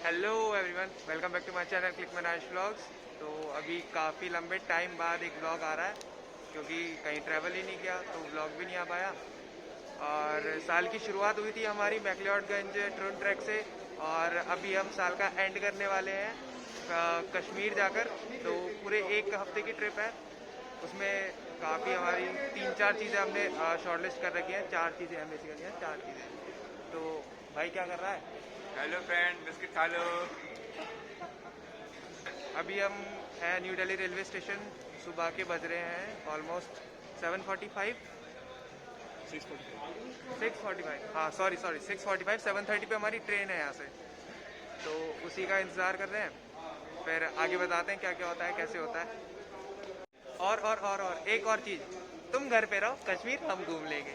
Hello everyone, welcome back to my channel click Manash vlogs. तो अभी काफ़ी लंबे टाइम बाद एक व्लॉग आ रहा है क्योंकि कहीं ट्रैवल ही नहीं किया तो व्लॉग भी नहीं आ पाया। और साल की शुरुआत हुई थी हमारी मैक्लियोडगंज ट्रून ट्रैक से और अभी हम साल का एंड करने वाले हैं कश्मीर जाकर। तो पूरे एक हफ्ते की ट्रिप है, उसमें काफ़ी हमारी 3-4 चीज़ें हमने शॉर्टलिस्ट कर रखी हैं। 4 चीज़ें हैं बेसिकली, 4 चीज़ें। तो भाई क्या कर रहा है? हेलो फ्रेंड, बिस्किट खा लो। अभी हम हैं न्यू दिल्ली रेलवे स्टेशन। सुबह के बज रहे हैं ऑलमोस्ट 7:45, 6:45, हाँ सॉरी 6:45। 7:30 पे हमारी ट्रेन है यहाँ से, तो उसी का इंतज़ार कर रहे हैं। फिर आगे बताते हैं क्या क्या होता है, कैसे होता है। और एक और चीज़, तुम घर पे रहो, कश्मीर हम घूम लेंगे।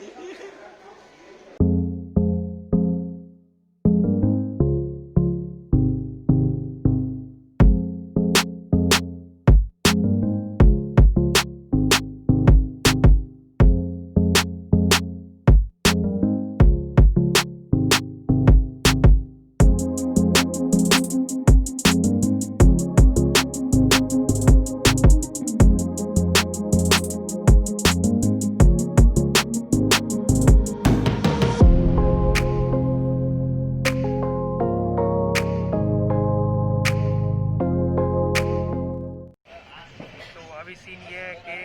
तो अभी सीन ये है कि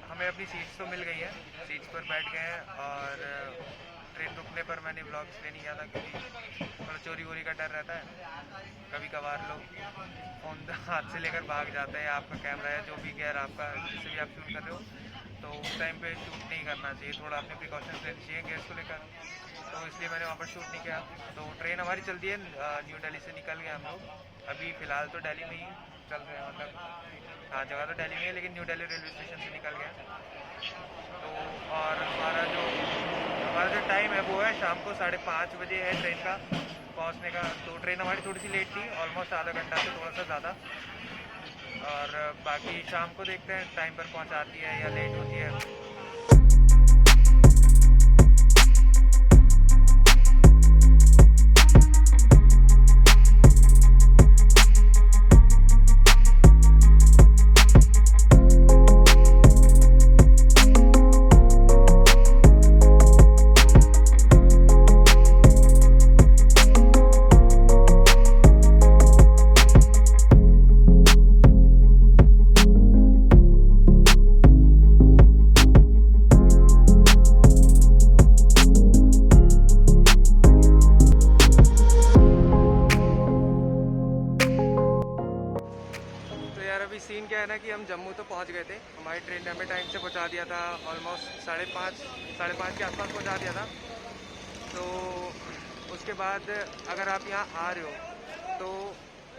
हमें अपनी सीट्स तो मिल गई है, सीट्स पर बैठ गए हैं। और ट्रेन रुकने पर मैंने व्लॉग्स ले नहीं किया था क्योंकि थोड़ा चोरी वोरी का डर रहता है। कभी कभार लोग फ़ोन हाथ से लेकर भाग जाते हैं, आपका कैमरा है जो भी गैर आपका जिससे भी आप शूट कर रहे हो, तो उस टाइम पे शूट नहीं करना चाहिए, थोड़ा अपने प्रिकॉशंस लेने चाहिए गैस को लेकर। तो इसलिए मैंने वहाँ पर शूट नहीं किया। तो ट्रेन हमारी चलती है, न्यू दिल्ली से निकल गए हम लोग। अभी फ़िलहाल तो दिल्ली में ही चल रहे हैं, मतलब हाँ जगह तो दिल्ली में है लेकिन न्यू दिल्ली रेलवे स्टेशन से निकल गया। तो और हमारा जो टाइम है वो है शाम को 5:30 बजे है ट्रेन का पहुंचने का। तो ट्रेन हमारी थोड़ी सी लेट थी, ऑलमोस्ट आधा घंटा से थोड़ा सा ज़्यादा। और बाकी शाम को देखते हैं टाइम पर पहुंचाती है या लेट होती है। तो यार अभी सीन क्या है ना कि हम जम्मू तो पहुंच गए थे, हमारी ट्रेन ने हमें टाइम से पहुंचा दिया था, ऑलमोस्ट 5:30 के आसपास पहुंचा दिया था। तो उसके बाद अगर आप यहाँ आ रहे हो तो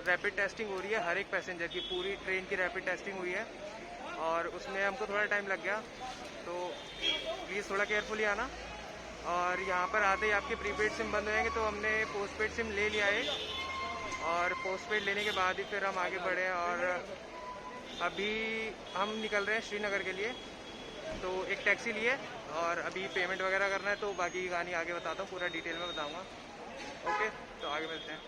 रैपिड टेस्टिंग हो रही है हर एक पैसेंजर की, पूरी ट्रेन की रैपिड टेस्टिंग हुई है और उसमें हमको थोड़ा टाइम लग गया। तो प्लीज़ थोड़ा केयरफुली आना। और यहाँ पर आते ही आपके प्रीपेड सिम बंद हो जाएंगे, तो हमने पोस्टपेड सिम ले लिया है और पोस्टपेड लेने के बाद ही फिर हम आगे बढ़े। और अभी हम निकल रहे हैं श्रीनगर के लिए, तो एक टैक्सी लिए और अभी पेमेंट वगैरह करना है। तो बाकी की कहानी आगे बताता हूँ, पूरा डिटेल में बताऊँगा। ओके, तो आगे मिलते हैं।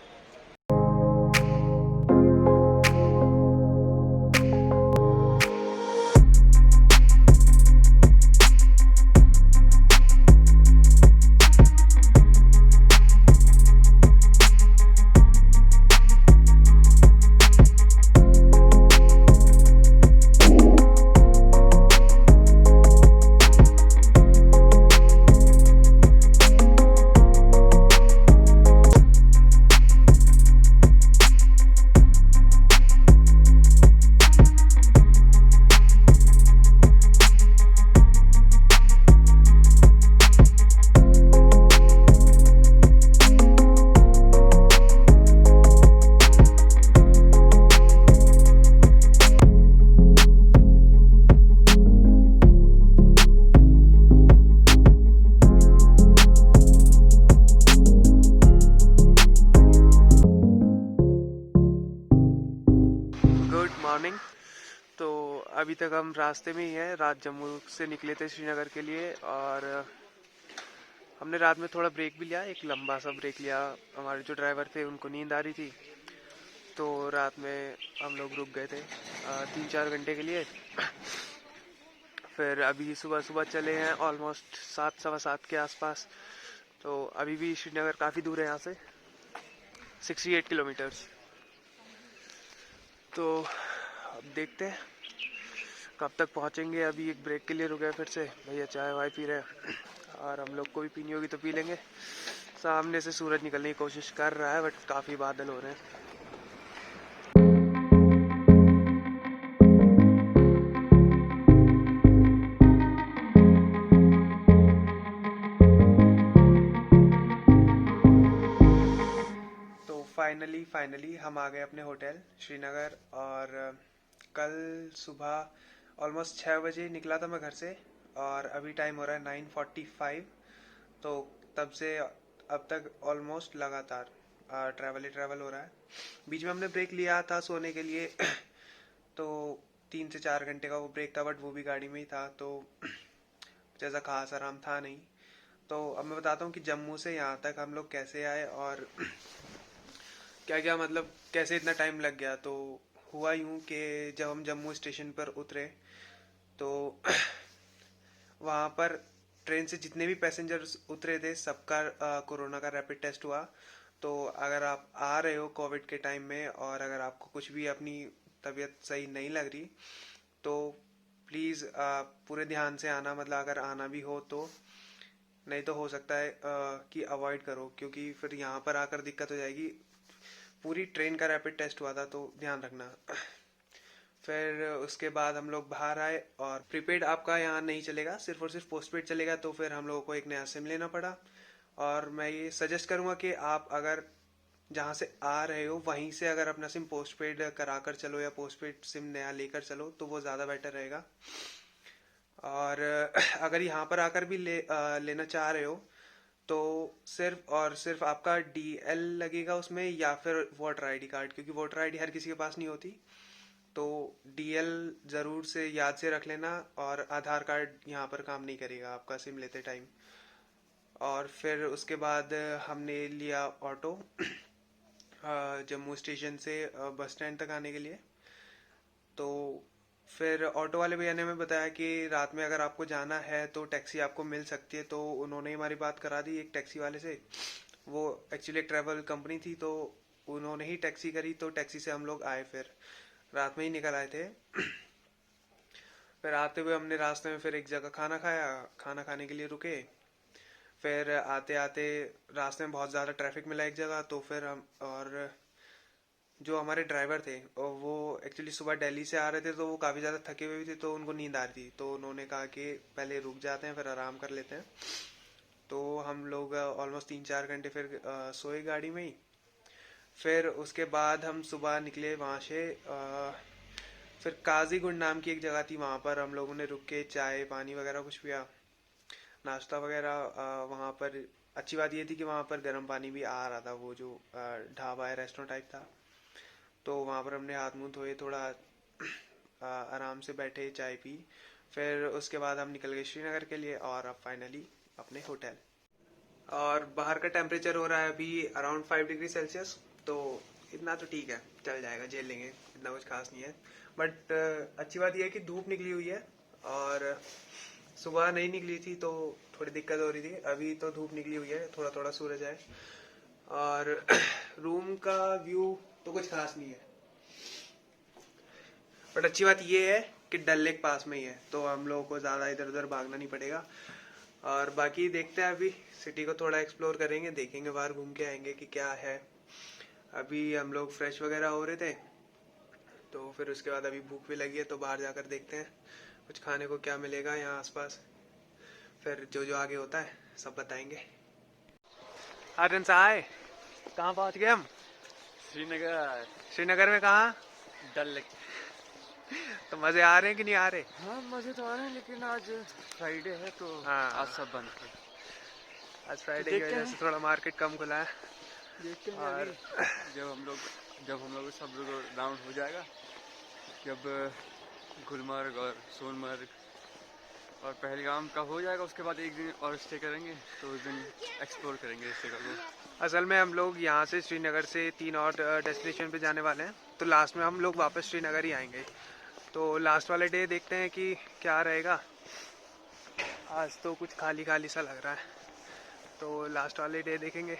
Good morning. तो अभी तक हम रास्ते में ही हैं, रात जम्मू से निकले थे श्रीनगर के लिए। और हमने रात में थोड़ा ब्रेक भी लिया, एक लंबा सा ब्रेक लिया। हमारे जो ड्राइवर थे उनको नींद आ रही थी, तो रात में हम लोग रुक गए थे 3-4 घंटे के लिए। फिर अभी सुबह सुबह चले हैं ऑलमोस्ट 7-7:15 के आसपास। तो अभी भी श्रीनगर काफ़ी दूर है यहाँ से, 68 किलोमीटर्स। तो अब देखते हैं कब तक पहुँचेंगे। अभी एक ब्रेक के लिए रुके फिर से, भैया चाय वाय पी रहे हैं और हम लोग को भी पीनी होगी तो पी लेंगे। सामने से सूरज निकलने की कोशिश कर रहा है बट काफ़ी बादल हो रहे हैं। फाइनली हम आ गए अपने होटल श्रीनगर। और कल सुबह ऑलमोस्ट 6 बजे निकला था मैं घर से और अभी टाइम हो रहा है 9:45। तो तब से अब तक ऑलमोस्ट लगातार ट्रैवल हो रहा है। बीच में हमने ब्रेक लिया था सोने के लिए तो 3 से 4 घंटे का वो ब्रेक था, बट वो भी गाड़ी में ही था तो जैसा खास आराम था नहीं। तो अब मैं बताता हूँ कि जम्मू से यहाँ तक हम लोग कैसे आए और क्या क्या मतलब कैसे इतना टाइम लग गया। तो हुआ यूँ कि जब हम जम्मू स्टेशन पर उतरे तो वहाँ पर ट्रेन से जितने भी पैसेंजर्स उतरे थे सबका कोरोना का रैपिड टेस्ट हुआ। तो अगर आप आ रहे हो कोविड के टाइम में और अगर आपको कुछ भी अपनी तबीयत सही नहीं लग रही तो प्लीज़ पूरे ध्यान से आना, मतलब अगर आना भी हो तो। नहीं तो हो सकता है कि अवॉइड करो, क्योंकि फिर यहाँ पर आकर दिक्कत हो जाएगी। पूरी ट्रेन का रैपिड टेस्ट हुआ था तो ध्यान रखना। फिर उसके बाद हम लोग बाहर आए और प्रीपेड आपका यहाँ नहीं चलेगा, सिर्फ और सिर्फ पोस्टपेड चलेगा। तो फिर हम लोगों को एक नया सिम लेना पड़ा। और मैं ये सजेस्ट करूँगा कि आप अगर जहाँ से आ रहे हो वहीं से अगर अपना सिम पोस्टपेड करा कर चलो या पोस्टपेड सिम नया लेकर चलो तो वो ज़्यादा बेटर रहेगा। और अगर यहाँ पर आकर भी लेना चाह रहे हो तो सिर्फ और सिर्फ आपका DL लगेगा उसमें या फिर वोटर आईडी कार्ड, क्योंकि वोटर आईडी हर किसी के पास नहीं होती। तो DL ज़रूर से याद से रख लेना। और आधार कार्ड यहाँ पर काम नहीं करेगा आपका सिम लेते टाइम। और फिर उसके बाद हमने लिया ऑटो जम्मू स्टेशन से बस स्टैंड तक आने के लिए। तो फिर ऑटो वाले भैया ने हमें बताया कि रात में अगर आपको जाना है तो टैक्सी आपको मिल सकती है। तो उन्होंने हमारी बात करा दी एक टैक्सी वाले से। वो एक्चुअली एक ट्रैवल कंपनी थी तो उन्होंने ही टैक्सी करी। तो टैक्सी से हम लोग आए, फिर रात में ही निकल आए थे। फिर आते हुए हमने रास्ते में फिर एक जगह खाना खाया, खाना खाने के लिए रुके। फिर आते आते रास्ते में बहुत ज़्यादा ट्रैफिक मिला एक जगह। तो फिर हम और जो हमारे ड्राइवर थे और वो एक्चुअली सुबह दिल्ली से आ रहे थे तो वो काफ़ी ज़्यादा थके हुए भी थे तो उनको नींद आ रही थी। तो उन्होंने कहा कि पहले रुक जाते हैं फिर आराम कर लेते हैं। तो हम लोग ऑलमोस्ट 3-4 घंटे फिर सोए गाड़ी में ही। फिर उसके बाद हम सुबह निकले वहाँ से। फिर काजीगुंड नाम की एक जगह थी, वहाँ पर हम लोगों ने रुक के चाय पानी वगैरह कुछ पिया, नाश्ता वगैरह। वहाँ पर अच्छी बात ये थी कि वहाँ पर गर्म पानी भी आ रहा था, वो जो ढाबा है रेस्टोरेंट टाइप था। तो वहाँ पर हमने हाथ मुंह धोए, थोड़ा आराम से बैठे, चाय पी। फिर उसके बाद हम निकल गए श्रीनगर के लिए और अब फाइनली अपने होटल। और बाहर का टेम्परेचर हो रहा है अभी अराउंड 5 डिग्री सेल्सियस। तो इतना तो ठीक है, चल जाएगा, झेल लेंगे, इतना कुछ खास नहीं है। बट अच्छी बात यह है कि धूप निकली हुई है और सुबह नहीं निकली थी तो थोड़ी दिक्कत हो रही थी। अभी तो धूप निकली हुई है, थोड़ा थोड़ा सूरज है। और रूम का व्यू तो कुछ खास नहीं है, बट अच्छी बात ये है कि डल लेक पास में ही है तो हम लोगों को ज़्यादा इधर उधर भागना नहीं पड़ेगा। और बाकी देखते हैं, अभी सिटी को थोड़ा एक्सप्लोर करेंगे, देखेंगे, बाहर घूम के आएंगे कि क्या है। अभी हम लोग फ्रेश वगैरह हो रहे थे तो फिर उसके बाद अभी भूख भी लगी है तो बाहर जाकर देखते हैं कुछ खाने को क्या मिलेगा यहाँ आसपास। फिर जो जो आगे होता है सब बताएंगे। आर्यन साहब कहाँ पहुँच गए हम? श्रीनगर। श्रीनगर में कहाँ? डल लेक। तो मज़े आ रहे हैं कि नहीं आ रहे? हाँ मज़े तो आ रहे हैं लेकिन आज फ्राइडे है तो हाँ, आज सब बंद है। आज फ्राइडे तो की वजह से थोड़ा मार्केट कम खुला है। देखते हैं और अभी जब हम लोग सब लोग राउंड हो जाएगा, जब गुलमर्ग और सोनमर्ग और पहलगाम का हो जाएगा उसके बाद एक दिन और स्टे करेंगे तो उस दिन एक्सप्लोर करेंगे इस जगह को। असल में हम लोग यहाँ से श्रीनगर से 3 और डेस्टिनेशन पे जाने वाले हैं, तो लास्ट में हम लोग वापस श्रीनगर ही आएंगे। तो लास्ट वाले डे देखते हैं कि क्या रहेगा। आज तो कुछ खाली खाली सा लग रहा है, तो लास्ट वाले डे देखेंगे,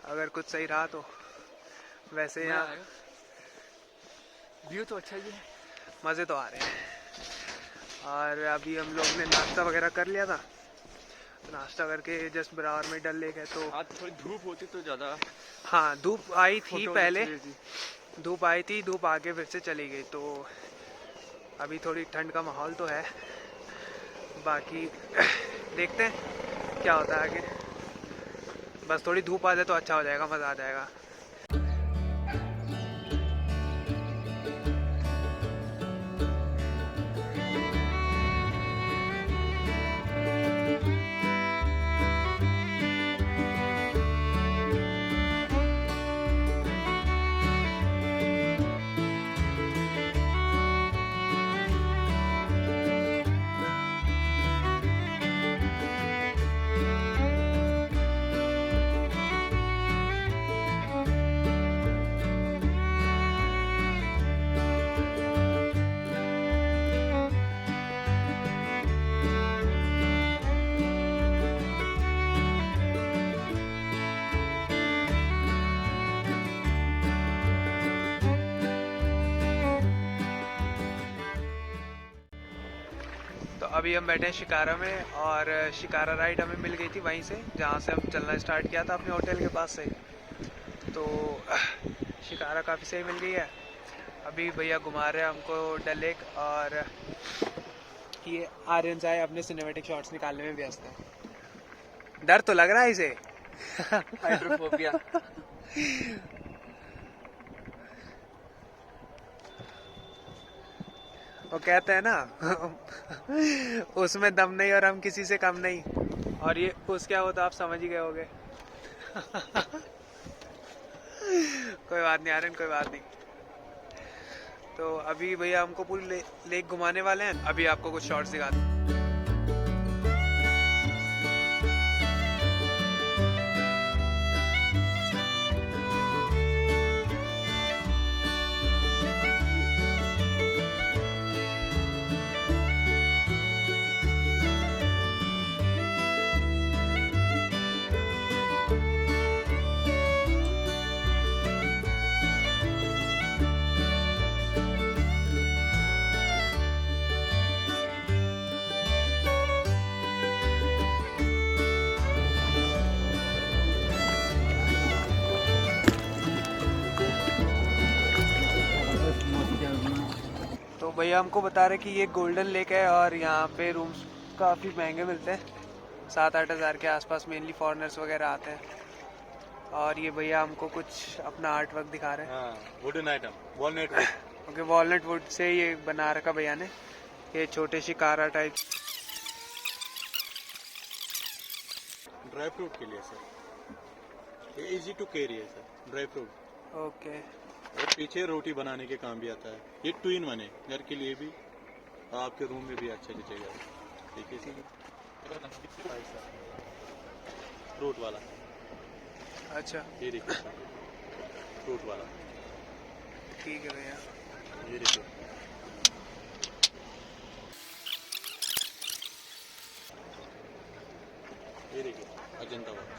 अगर कुछ सही रहा तो। वैसे यहाँ व्यू तो अच्छा ही है, मज़े तो आ रहे हैं। और अभी हम लोग ने नाश्ता वगैरह कर लिया था, तो नाश्ता करके जस्ट बराबर में डल लेक है। तो आज थोड़ी धूप होती तो ज़्यादा, हाँ धूप आई थी पहले, थी। धूप आई थी, धूप आके फिर से चली गई, तो अभी थोड़ी ठंड का माहौल तो है। बाकी देखते हैं क्या होता है आगे। बस थोड़ी धूप आ जाए तो अच्छा हो जाएगा, मज़ा आ जाएगा। तो अभी हम बैठे हैं शिकारा में, और शिकारा राइड हमें मिल गई थी वहीं से जहाँ से हम चलना स्टार्ट किया था अपने होटल के पास से। तो शिकारा काफ़ी सही मिल गई है। अभी भैया घुमा रहे हैं हमको डल लेक, और ये आर्यन साहब अपने सिनेमैटिक शॉट्स निकालने में व्यस्त हैं। डर तो लग रहा है इसे। हाइड्रोफोबिया। वो कहते हैं ना उसमें दम नहीं और हम किसी से कम नहीं, और ये उस क्या होता आप समझ ही गए होगे। कोई बात नहीं आर्यन, कोई बात नहीं। तो अभी भैया हमको पूरी लेक घुमाने वाले हैं। अभी आपको कुछ शॉट्स दिखाते हैं। तो भैया हमको बता रहे कि ये गोल्डन लेक है, और यहाँ पे रूम्स काफ़ी महंगे मिलते हैं, 7-8 हज़ार के आसपास। मेनली फॉरेनर्स वगैरह आते हैं। और ये भैया हमको कुछ अपना आर्ट वर्क दिखा रहे हैं। Wooden item, walnut would. Okay, walnut would say ये बना रखा भैया ने, ये छोटे शिकारा टाइप। ड्राई फ्रूट के लिए सर, ये इजी टू कैरी है सर, ड्राई फ्रूट। ओके, और पीछे रोटी बनाने के काम भी आता है। ये 2 in 1 है, घर के लिए भी आपके रूम में भी अच्छा जचेगा। ठीक है सर, फ्रूट वाला। अच्छा ये देखिए सर, फ्रूट वाला। ठीक है भैया। ये देखिए, ये देखिए अजंता वाला,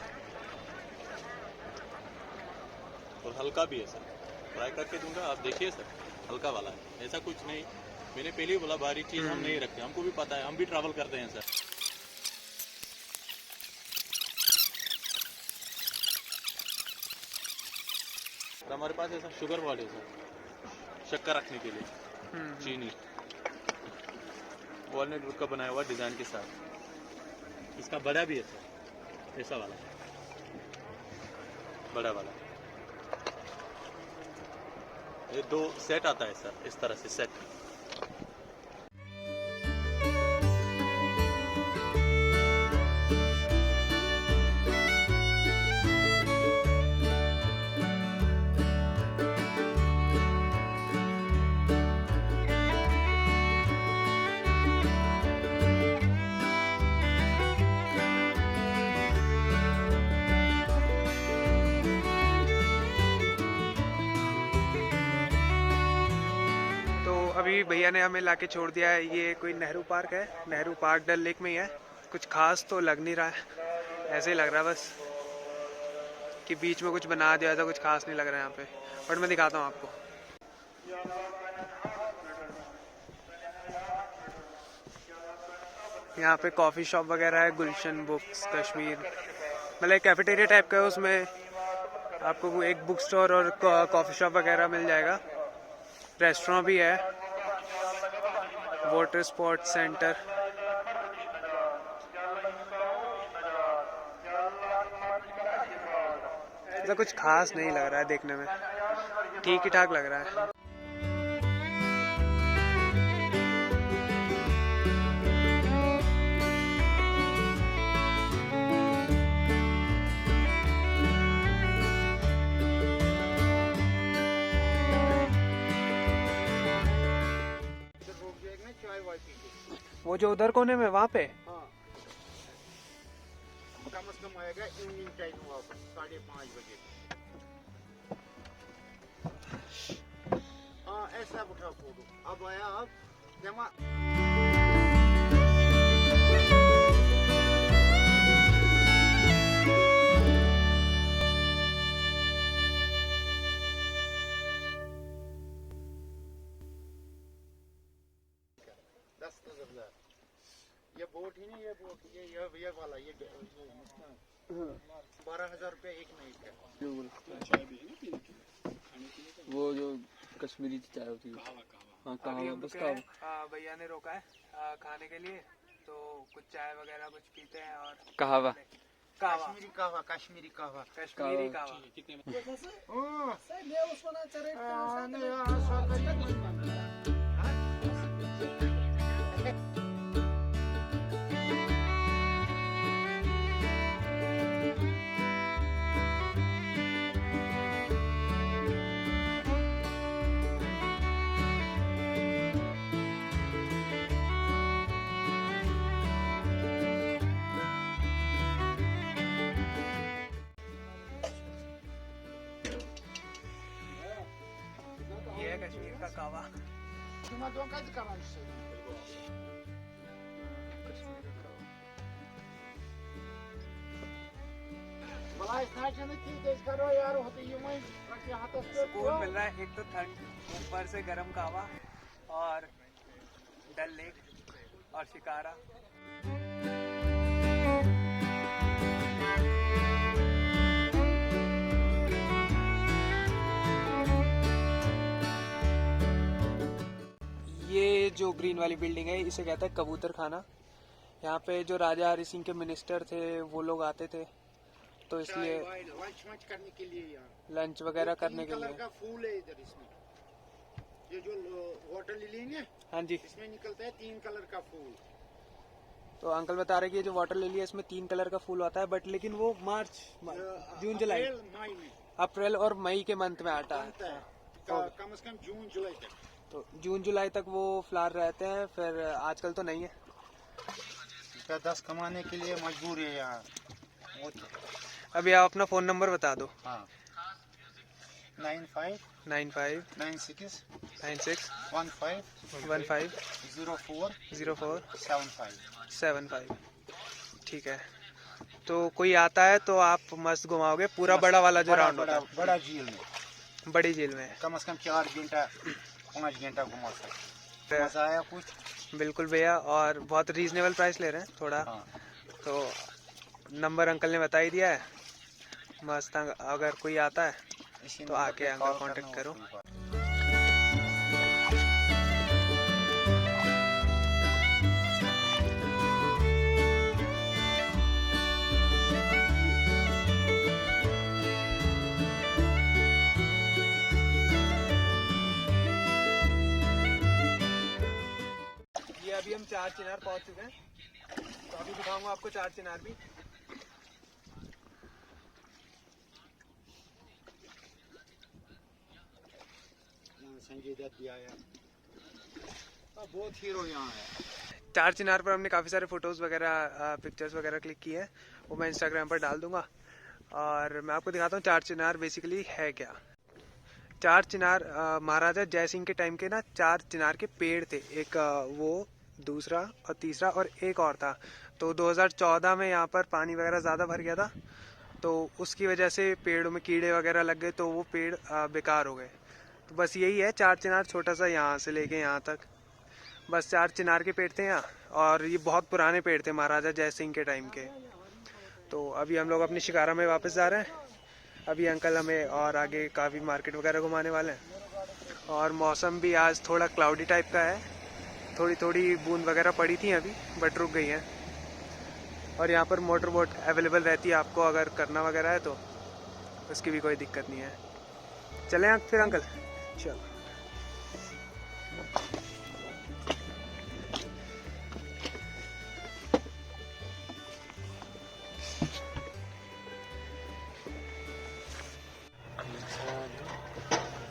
और हल्का भी है सर। ट्राई करके दूंगा, आप देखिए सर, हल्का वाला है, ऐसा कुछ नहीं। मैंने पहले ही बोला भारी चीज़ हम नहीं रखते, हमको भी पता है, हम भी ट्रैवल करते हैं सर। तो हमारे पास ऐसा शुगर वाल है सर, शक्कर रखने के लिए, चीनी, वॉलनट वुड का बनाया हुआ डिज़ाइन के साथ। इसका बड़ा भी है सर, ऐसा वाला, बड़ा वाला। ये 2 सेट आता है सर, इस तरह से सेट। अभी भैया ने हमें लाके छोड़ दिया है, ये कोई नेहरू पार्क है, नेहरू पार्क डल लेक में ही है। कुछ खास तो लग नहीं रहा है, ऐसे ही लग रहा है बस कि बीच में कुछ बना दिया था, कुछ खास नहीं लग रहा है यहाँ पे। बट मैं दिखाता हूँ आपको। यहाँ पे कॉफ़ी शॉप वगैरह है, गुलशन बुक्स कश्मीर, मतलब एक कैफेटेरिया टाइप का है, उसमें आपको एक बुक स्टोर और कॉफ़ी शॉप वगैरह मिल जाएगा। रेस्टोरेंट भी है, वाटर स्पोर्ट्स सेंटर। ऐसा कुछ खास नहीं लग रहा है देखने में, ठीक ही ठाक लग रहा है। वो जो उधर कोने में वहाँ पे कम से कम आएगा इवनिंग टाइम वापस 5:30 बजे। हाँ ऐसा उठा फोटो। अब आया अब जमा ये बोट ही नहीं, ये बोट ये वाला ये 12,000 रुपये एक नाइट का। वो जो कश्मीरी चाय होती है, हाँ कहाँ बस कहाँ भैया ने रोका है खाने के लिए, तो कुछ चाय वगैरह कुछ पीते हैं और कहावा कश्मीरी कहवा कश्मीरी कहवा कश्मीरी कहवा। ये है कश्मीर का कहवा। सुकून मिल रहा है, एक तो ठंड, ऊपर से गर्म कहवा और डल लेक और शिकारा। ये जो ग्रीन वाली बिल्डिंग है इसे कहता है कबूतर खाना। यहाँ पे जो राजा हरि सिंह के मिनिस्टर थे वो लोग आते थे, तो इसलिए लंच करने के लिए यहाँ लंच वगैरह करने के लिए। का फूल है इधर, इसमें ये जो वाटर लिली है ना, हाँ जी, इसमें निकलता है 3 कलर का फूल। तो अंकल बता रहे कि ये जो वाटर लिली है इसमें 3 कलर का फूल आता है, बट लेकिन वो मार्च जून जुलाई मई में अप्रैल और मई के मंथ में आता है। कम से कम जून जुलाई तक। तो जून जुलाई तक वो फ्लावर रहते हैं, फिर आजकल तो नहीं है। 10 कमाने के लिए मजबूर है यहाँ। अभी आप अपना फ़ोन नंबर बता दो। हाँ 95 95 96 96 15 15 04 04 75। 75। ठीक है, तो कोई आता है तो आप मस्त घुमाओगे पूरा बड़ा वाला जो राउंड होता है। बड़ा झील में, बड़ी झील में कम से कम 4 घंटा 5 घंटा घुमा सकते। मजा आया कुछ? बिल्कुल भैया, और बहुत रीजनेबल प्राइस ले रहे हैं थोड़ा। हाँ। तो नंबर अंकल ने बता ही दिया है, मस्त। अगर कोई आता है तो आके अंकल कांटेक्ट करो। ये अभी हम 4 चिनार पहुंच चुके हैं, तो अभी दिखाऊंगा आपको 4 चिनार भी। संजय दत्त भी आया, बहुत हीरो यहाँ है। 4 चिनार पर हमने काफ़ी सारे फोटोज़ वगैरह पिक्चर्स वगैरह क्लिक किए हैं, वो मैं इंस्टाग्राम पर डाल दूंगा। और मैं आपको दिखाता हूँ 4 चिनार बेसिकली है क्या। 4 चिनार महाराजा जय सिंह के टाइम के ना 4 चिनार के पेड़ थे, एक वो, दूसरा और तीसरा और एक और था। तो 2014 में यहाँ पर पानी वगैरह ज़्यादा भर गया था, तो उसकी वजह से पेड़ों में कीड़े वगैरह लग गए, तो वो पेड़ बेकार हो गए। तो बस यही है, 4 चिनार छोटा सा यहाँ से लेके यहाँ तक, बस 4 चिनार के पेड़ थे यहाँ, और ये बहुत पुराने पेड़ थे महाराजा जय सिंह के टाइम के। तो अभी हम लोग अपनी शिकारा में वापस जा रहे हैं। अभी अंकल हमें और आगे काफ़ी मार्केट वगैरह घुमाने वाले हैं। और मौसम भी आज थोड़ा क्लाउडी टाइप का है, थोड़ी थोड़ी बूंद वगैरह पड़ी थी अभी, बट रुक गई हैं। और यहाँ पर मोटर बोट अवेलेबल रहती है आपको अगर करना वगैरह है तो, उसकी भी कोई दिक्कत नहीं है। चलें फिर अंकल, चलो।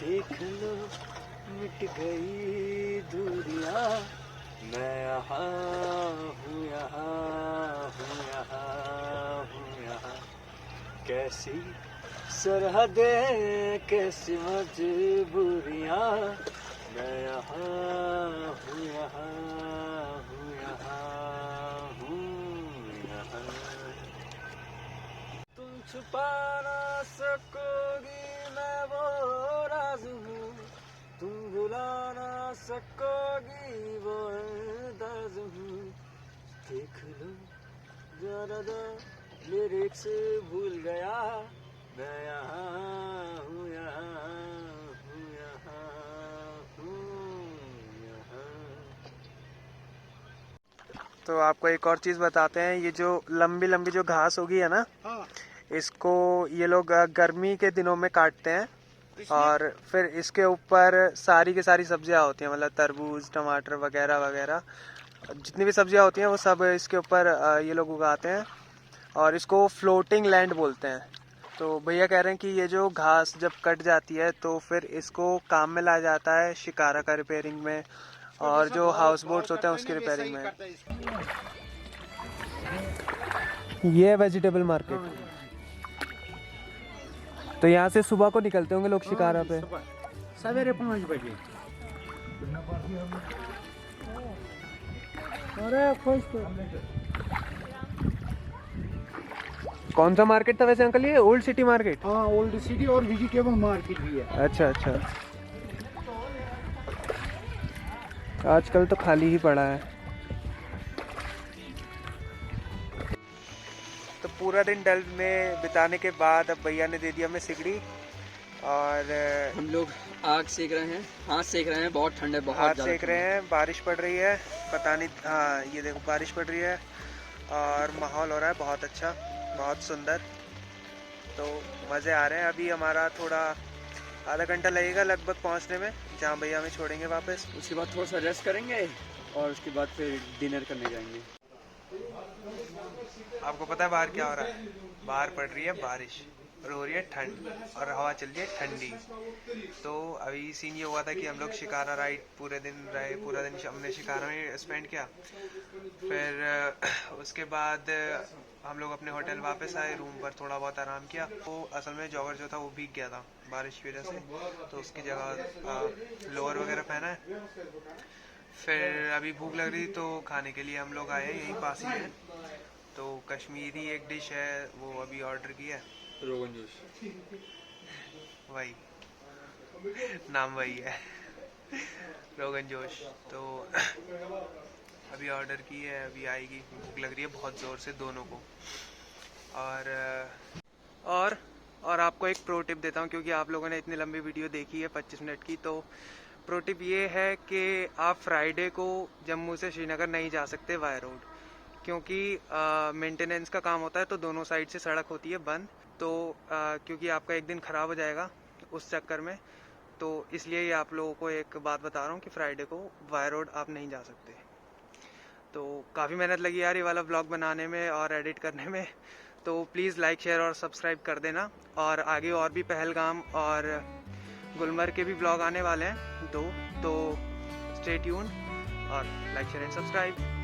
देख लो मिट गई दूरियां, मैं यहाँ हूँ, यहाँ हूँ, यहाँ हूँ, यहाँ। कैसी सरहदें, कैसी मजबूरियां, मैं यहाँ हूँ, यहाँ हूँ, यहाँ हूँ, यहाँ। तुम छुपा ना सकोगी मैं वो राज हूँ, तुम भुला ना सकोगी वो अंदाज हूँ। देख लो जरा लिरिक्स भूल गया, मैं यहाँ हूँ, यहाँ हूँ, यहाँ हूँ, यहाँ। तो आपको एक और चीज़ बताते हैं, ये जो लंबी लंबी जो घास होगी है ना, इसको ये लोग गर्मी के दिनों में काटते हैं, और फिर इसके ऊपर सारी की सारी सब्जियां होती हैं, मतलब तरबूज, टमाटर वगैरह वगैरह, जितनी भी सब्जियां होती हैं वो सब इसके ऊपर ये लोग उगाते हैं, और इसको फ्लोटिंग लैंड बोलते हैं। तो भैया कह रहे हैं कि ये जो घास जब कट जाती है तो फिर इसको काम में लाया जाता है शिकारा का रिपेयरिंग में, और जो हाउस बोट्स होते हैं उसकी रिपेयरिंग में। ये है वेजिटेबल मार्केट। तो यहाँ से सुबह को निकलते होंगे लोग शिकारा पे? सवेरे 5 बजे। अरे खुश तो। कौन सा मार्केट था वैसे अंकल ये? Old city market? हाँ, ओल्ड सिटी और वेजिटेबल मार्केट भी है। अच्छा अच्छा, आजकल तो खाली ही पड़ा है। तो पूरा दिन डल में बिताने के बाद अब भैया ने दे दिया हमें सिगड़ी, और हम लोग आग सेक रहे हैं, हाथ सेक रहे हैं, बहुत ठंड है, बहुत हाथ ज़्यादा सेक रहे हैं। बारिश पड़ रही है, पता नहीं, हाँ ये देखो बारिश पड़ रही है, और माहौल हो रहा है बहुत अच्छा, बहुत सुंदर। तो मज़े आ रहे हैं। अभी हमारा थोड़ा आधा घंटा लगेगा लगभग पहुंचने में, जहाँ भैया हमें छोड़ेंगे वापस। उसके बाद थोड़ा सा रेस्ट करेंगे और उसके बाद फिर डिनर करने जाएंगे। आपको पता है बाहर क्या हो रहा है? बाहर पड़ रही है बारिश और हो रही है ठंड, और हवा चल रही है ठंडी। तो अभी सीन ये हुआ था कि हम लोग शिकारा राइड पूरे दिन रहे, पूरा दिन हमने शिकारा में स्पेंड किया। फिर उसके बाद हम लोग अपने होटल वापस आए, रूम पर थोड़ा बहुत आराम किया। वो असल में जॉगर जो था वो भीग गया था बारिश की वजह से, तो उसकी जगह लोअर वगैरह पहना है। फिर अभी भूख लग रही तो खाने के लिए हम लोग आए, यहीं पास ही है। तो कश्मीरी एक डिश है वो अभी ऑर्डर की है, रोगन जोश, वही नाम वही है, रोगन जोश। तो अभी ऑर्डर की है, अभी आएगी। भूख लग रही है बहुत ज़ोर से दोनों को। और आपको एक प्रो टिप देता हूँ, क्योंकि आप लोगों ने इतनी लंबी वीडियो देखी है 25 मिनट की। तो प्रो टिप ये है कि आप फ्राइडे को जम्मू से श्रीनगर नहीं जा सकते बाय रोड, क्योंकि मेंटेनेंस का काम होता है, तो दोनों साइड से सड़क होती है बंद। तो क्योंकि आपका एक दिन ख़राब हो जाएगा उस चक्कर में, तो इसलिए ये आप लोगों को एक बात बता रहा हूँ कि फ्राइडे को बाय रोड आप नहीं जा सकते। तो काफ़ी मेहनत लगी यार ये वाला ब्लॉग बनाने में और एडिट करने में। तो प्लीज़ लाइक, शेयर और सब्सक्राइब कर देना। और आगे और भी पहलगाम और गुलमर्ग के भी ब्लॉग आने वाले हैं 2, तो स्टे ट्यून्ड और लाइक, शेयर एंड सब्सक्राइब।